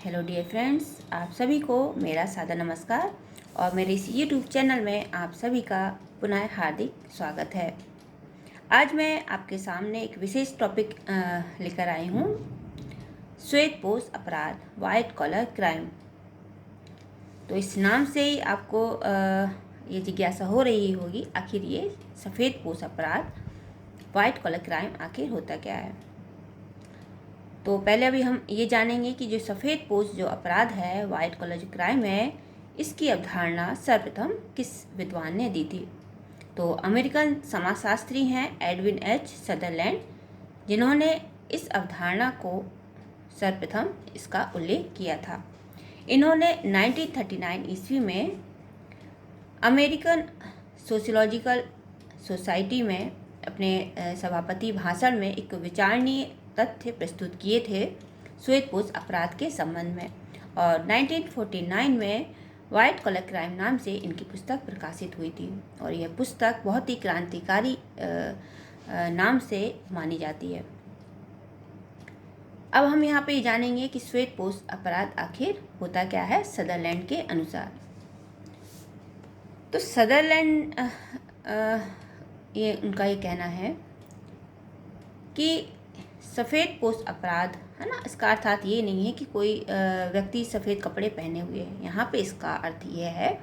Hello dear friends, आप सभी को मेरा सादा नमस्कार और मेरे इस यूट्यूब चैनल में आप सभी का पुनः हार्दिक स्वागत है। आज मैं आपके सामने एक विशेष टॉपिक लेकर आई हूँ, श्वेतपोश अपराध, वाइट कॉलर क्राइम। तो इस नाम से ही आपको ये जिज्ञासा हो रही होगी, आखिर ये सफ़ेद पोश अपराध, वाइट कॉलर क्राइम आखिर होता क्या है। तो पहले अभी हम ये जानेंगे कि जो सफ़ेद पोश जो अपराध है, वाइट कॉलर जो क्राइम है, इसकी अवधारणा सर्वप्रथम किस विद्वान ने दी थी। तो अमेरिकन समाजशास्त्री हैं एडविन एच सदरलैंड, जिन्होंने इस अवधारणा को सर्वप्रथम इसका उल्लेख किया था। इन्होंने 1939 ईस्वी में अमेरिकन सोशियोलॉजिकल सोसाइटी में अपने सभापति भाषण में एक विचारणीय तथ्य प्रस्तुत किए थे श्वेतपोश अपराध के संबंध में, और 1949 में वाइट कॉलर क्राइम नाम से इनकी पुस्तक प्रकाशित हुई थी, और यह पुस्तक बहुत ही क्रांतिकारी नाम से मानी जाती है। अब हम यहाँ पे जानेंगे कि श्वेतपोश अपराध आखिर होता क्या है सदरलैंड के अनुसार। तो सदरलैंड ये उनका ये कहना है कि सफ़ेद पोश अपराध है ना, इसका अर्थात ये नहीं है कि कोई व्यक्ति सफ़ेद कपड़े पहने हुए है। यहाँ पे इसका अर्थ ये है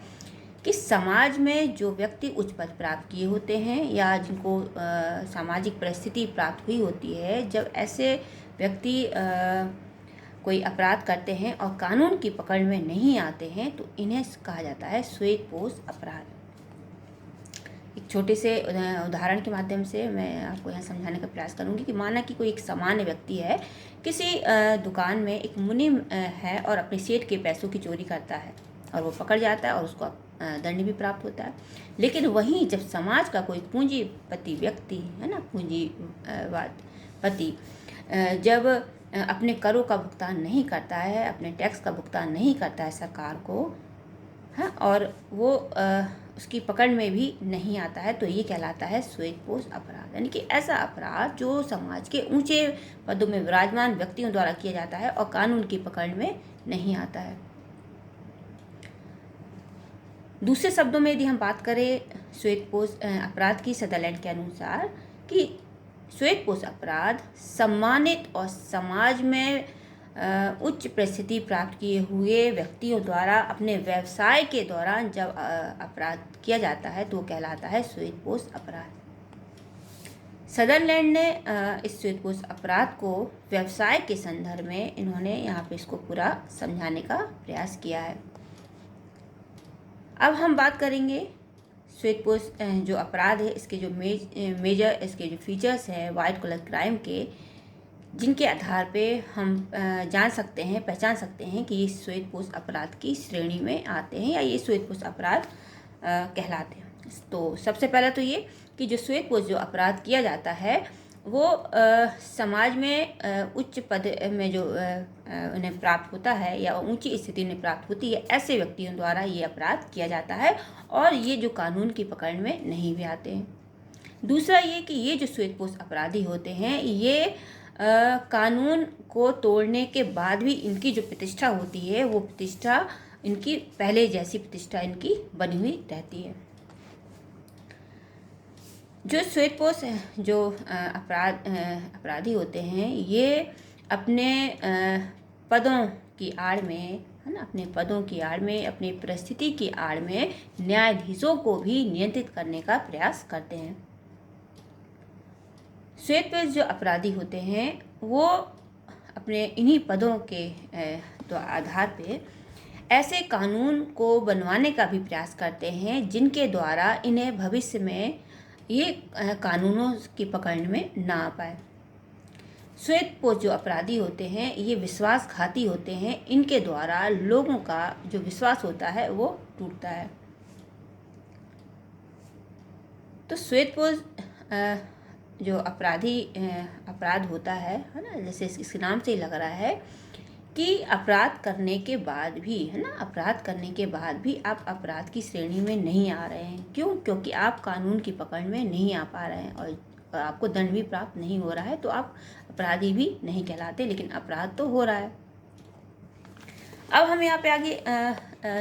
कि समाज में जो व्यक्ति उच्च पद प्राप्त किए होते हैं या जिनको सामाजिक परिस्थिति प्राप्त हुई होती है, जब ऐसे व्यक्ति कोई अपराध करते हैं और कानून की पकड़ में नहीं आते हैं, तो इन्हें कहा जाता है श्वेतपोश अपराध। एक छोटे से उदाहरण के माध्यम से मैं आपको यहाँ समझाने का प्रयास करूँगी कि माना कि कोई एक सामान्य व्यक्ति है, किसी दुकान में एक मुनीम है और अपने सेठ के पैसों की चोरी करता है और वो पकड़ जाता है और उसको दंड भी प्राप्त होता है। लेकिन वहीं जब समाज का कोई पूंजीपति व्यक्ति है ना, पूंजीपति जब अपने करों का भुगतान नहीं करता है, अपने टैक्स का भुगतान नहीं करता है सरकार को, हाँ, और वो उसकी पकड़ में भी नहीं आता है, तो ये कहलाता है श्वेतपोश अपराध। यानी कि ऐसा अपराध जो समाज के ऊंचे पदों में विराजमान व्यक्तियों द्वारा किया जाता है और कानून की पकड़ में नहीं आता है। दूसरे शब्दों में यदि हम बात करें श्वेतपोश अपराध की सदरलैंड के अनुसार, कि श्वेतपोश अपराध सम्मानित और समाज में उच्च परिस्थिति प्राप्त किए हुए व्यक्तियों द्वारा अपने व्यवसाय के दौरान जब अपराध किया जाता है, तो वो कहलाता है श्वेतपोश अपराध। सदरलैंड ने इस श्वेतपोश अपराध को व्यवसाय के संदर्भ में इन्होंने यहाँ पे इसको पूरा समझाने का प्रयास किया है। अब हम बात करेंगे श्वेतपोश जो अपराध है, इसके जो मेजर इसके जो फीचर्स हैं वाइट कॉलर क्राइम के, जिनके आधार पे हम जान सकते हैं, पहचान सकते हैं कि ये श्वेतपोश अपराध की श्रेणी में आते हैं या ये श्वेतपोश अपराध कहलाते हैं। तो सबसे पहला तो ये कि जो श्वेतपोश जो अपराध किया जाता है, वो समाज में उच्च पद में जो उन्हें प्राप्त होता है या ऊंची स्थिति में प्राप्त होती है, ऐसे व्यक्तियों द्वारा ये अपराध किया जाता है और ये जो कानून की पकड़ में नहीं भी आते हैं। दूसरा ये कि ये जो श्वेतपोश अपराधी होते हैं, ये कानून को तोड़ने के बाद भी इनकी जो प्रतिष्ठा होती है, वो प्रतिष्ठा इनकी पहले जैसी प्रतिष्ठा इनकी बनी हुई रहती है। जो श्वेतपोश जो अपराधी होते हैं, ये अपने पदों की आड़ में है ना, अपने पदों की आड़ में, अपनी परिस्थिति की आड़ में न्यायाधीशों को भी नियंत्रित करने का प्रयास करते हैं। श्वेतपोश जो अपराधी होते हैं, वो अपने इन्हीं पदों के तो आधार पे ऐसे कानून को बनवाने का भी प्रयास करते हैं जिनके द्वारा इन्हें भविष्य में ये कानूनों की पकड़ में ना आ पाए। श्वेतपोश जो अपराधी होते हैं, ये विश्वासघाती होते हैं, इनके द्वारा लोगों का जो विश्वास होता है वो टूटता है। तो श्वेतपोश जो अपराध होता है ना, जैसे इसके नाम से ही लग रहा है कि अपराध करने के बाद भी है ना, अपराध करने के बाद भी आप अपराध की श्रेणी में नहीं आ रहे हैं। क्यों? क्योंकि आप कानून की पकड़ में नहीं आ पा रहे हैं और आपको दंड भी प्राप्त नहीं हो रहा है, तो आप अपराधी भी नहीं कहलाते, लेकिन अपराध तो हो रहा है। अब हम यहाँ पे आगे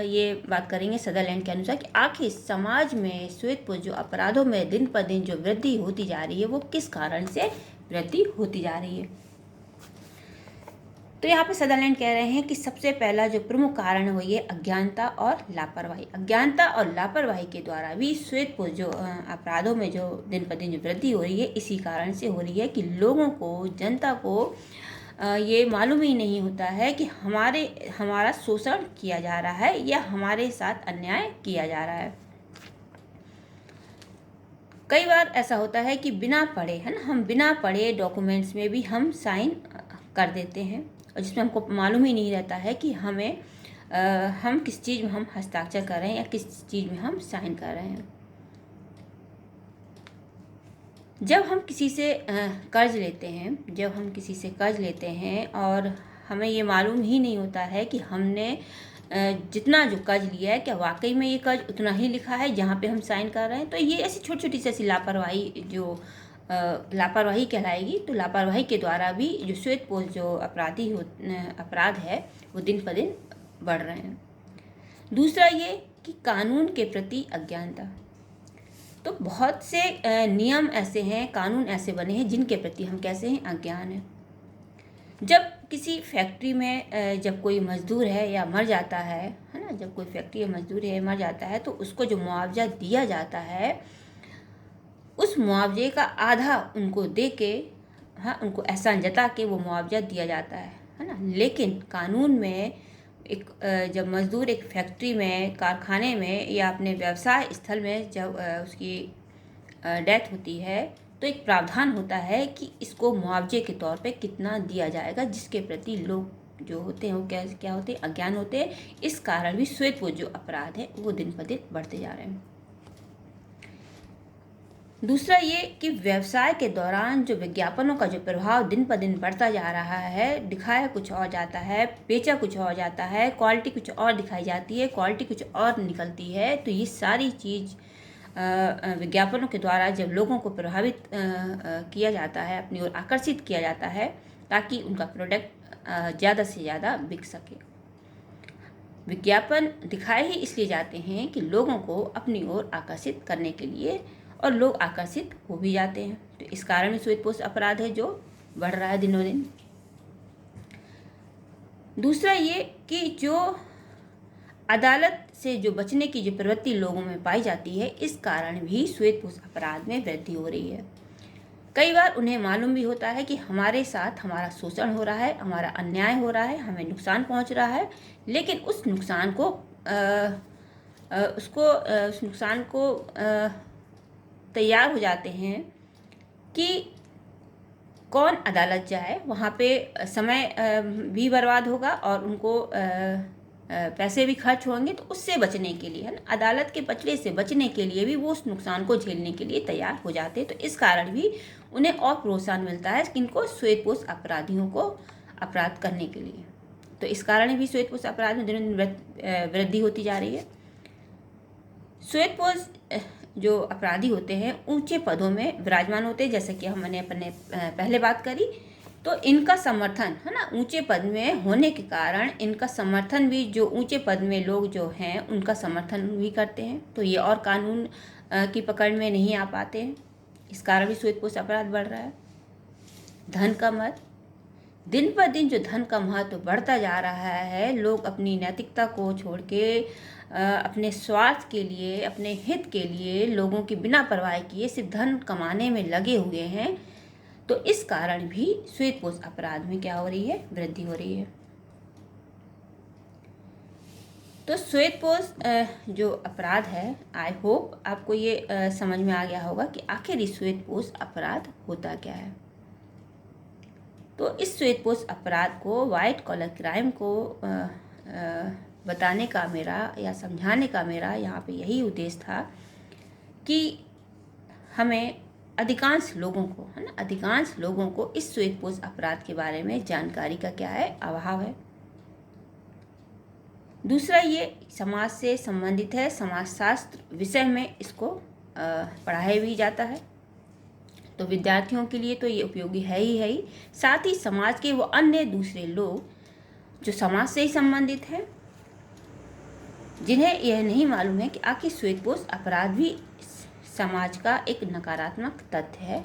ये बात करेंगे सदरलैंड के अनुसार कि आखिर समाज में श्वेत जो अपराधों में दिन पर दिन जो वृद्धि होती जा रही है वो किस कारण से वृद्धि होती जा रही है। तो यहाँ पे सदरलैंड कह रहे हैं कि सबसे पहला जो प्रमुख कारण है वो ये अज्ञानता और लापरवाही। अज्ञानता और लापरवाही के द्वारा भी श्वेत जो अपराधों में जो दिन पर दिन जो वृद्धि हो रही है इसी कारण से हो रही है कि लोगों को, जनता को ये मालूम ही नहीं होता है कि हमारा शोषण किया जा रहा है या हमारे साथ अन्याय किया जा रहा है। कई बार ऐसा होता है कि बिना पढ़े, है ना, हम बिना पढ़े डॉक्यूमेंट्स में भी हम साइन कर देते हैं और जिसमें हमको मालूम ही नहीं रहता है कि हम किस चीज़ में हम हस्ताक्षर कर रहे हैं या किस चीज़ में हम साइन कर रहे हैं। जब हम किसी से कर्ज लेते हैं और हमें ये मालूम ही नहीं होता है कि हमने जितना जो कर्ज लिया है क्या वाकई में ये कर्ज उतना ही लिखा है जहाँ पे हम साइन कर रहे हैं, तो ये ऐसी छोटी छोटी सी ऐसी लापरवाही जो लापरवाही कहलाएगी। तो लापरवाही के द्वारा भी जो श्वेतपोश जो अपराध है वो दिन पर दिन बढ़ रहे हैं। दूसरा ये कि कानून के प्रति अज्ञानता। तो बहुत से नियम ऐसे हैं, कानून ऐसे बने हैं जिनके प्रति हम कैसे हैं, अज्ञान हैं। जब किसी फैक्ट्री में जब कोई मजदूर है या मर जाता है ना, जब कोई फैक्ट्री में मजदूर है मर जाता है तो उसको जो मुआवजा दिया जाता है उस मुआवजे का आधा उनको दे के, हाँ, उनको एहसान जता के वो मुआवजा दिया जाता है ना। लेकिन कानून में जब मज़दूर एक फैक्ट्री में, कारखाने में या अपने व्यवसाय स्थल में जब उसकी डेथ होती है तो एक प्रावधान होता है कि इसको मुआवजे के तौर पे कितना दिया जाएगा, जिसके प्रति लोग जो होते हैं वो क्या होते हैं, अज्ञान होते हैं। इस कारण भी श्वेतपोश जो अपराध है वो दिन पर दिन बढ़ते जा रहे हैं। दूसरा ये कि व्यवसाय के दौरान जो विज्ञापनों का जो प्रभाव दिन पर दिन बढ़ता जा रहा है, दिखाया कुछ और जाता है, बेचा कुछ और जाता है, क्वालिटी कुछ और दिखाई जाती है, क्वालिटी कुछ और निकलती है। तो ये सारी चीज़ विज्ञापनों के द्वारा जब लोगों को प्रभावित किया जाता है, अपनी ओर आकर्षित किया जाता है ताकि उनका प्रोडक्ट ज़्यादा से ज़्यादा बिक सके। विज्ञापन दिखाए ही इसलिए जाते हैं कि लोगों को अपनी ओर आकर्षित करने के लिए, और लोग आकर्षित हो भी जाते हैं। तो इस कारण श्वेतपोश अपराध है जो बढ़ रहा है दिनों दिन। दूसरा ये कि जो अदालत से जो बचने की जो प्रवृत्ति लोगों में पाई जाती है, इस कारण भी श्वेतपोश अपराध में वृद्धि हो रही है। कई बार उन्हें मालूम भी होता है कि हमारे साथ हमारा शोषण हो रहा है, हमारा अन्याय हो रहा है, हमें नुकसान पहुंच रहा है, लेकिन उस नुकसान को तैयार हो जाते हैं कि कौन अदालत जाए, वहाँ पे समय भी बर्बाद होगा और उनको पैसे भी खर्च होंगे। तो उससे बचने के लिए, है ना, अदालत के पचड़े से बचने के लिए भी वो उस नुकसान को झेलने के लिए तैयार हो जाते हैं। तो इस कारण भी उन्हें और प्रोत्साहन मिलता है किनको, श्वेतपोश अपराधियों को अपराध करने के लिए। तो इस कारण भी श्वेतपोश अपराध में दिनों दिन वृद्धि होती जा रही है। श्वेतपोश जो अपराधी होते हैं ऊंचे पदों में विराजमान होते हैं, जैसे कि मैंने अपने पहले बात करी। तो इनका समर्थन, है ना, ऊंचे पद में होने के कारण इनका समर्थन भी जो ऊंचे पद में लोग जो हैं उनका समर्थन भी करते हैं। तो ये और कानून की पकड़ में नहीं आ पाते हैं। इस कारण भी श्वेतपोश अपराध बढ़ रहा है। धन का महत्व, दिन पर दिन जो धन का महत्व बढ़ता जा रहा है, लोग अपनी नैतिकता को छोड़ के अपने स्वार्थ के लिए, अपने हित के लिए, लोगों की बिना परवाह किए सिर्फ धन कमाने में लगे हुए हैं। तो इस कारण भी श्वेतपोश अपराध में क्या हो रही है, वृद्धि हो रही है। तो श्वेतपोश जो अपराध है, आई होप आपको ये समझ में आ गया होगा कि आखिर इस श्वेतपोश अपराध होता क्या है। तो इस श्वेतपोश अपराध को, व्हाइट कॉलर क्राइम को बताने का मेरा या समझाने का मेरा यहाँ पे यही उद्देश्य था कि हमें अधिकांश लोगों को, है ना, अधिकांश लोगों को इस श्वेतपोश अपराध के बारे में जानकारी का क्या है, अभाव है। दूसरा ये समाज से संबंधित है, समाजशास्त्र विषय में इसको पढ़ाया भी जाता है। तो विद्यार्थियों के लिए तो ये उपयोगी है ही। साथ ही समाज के वो अन्य दूसरे लोग जो समाज से ही संबंधित है, जिन्हें यह नहीं मालूम है कि आखिर श्वेतपोश अपराध भी समाज का एक नकारात्मक तथ्य है।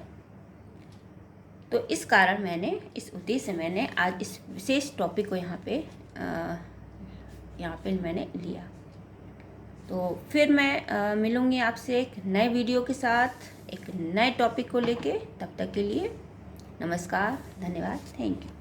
तो इस कारण मैंने, इस उद्देश्य से मैंने आज इस विशेष टॉपिक को यहाँ पे मैंने लिया। तो फिर मैं मिलूँगी आपसे एक नए वीडियो के साथ, एक नए टॉपिक को लेके। तब तक के लिए नमस्कार, धन्यवाद, थैंक यू।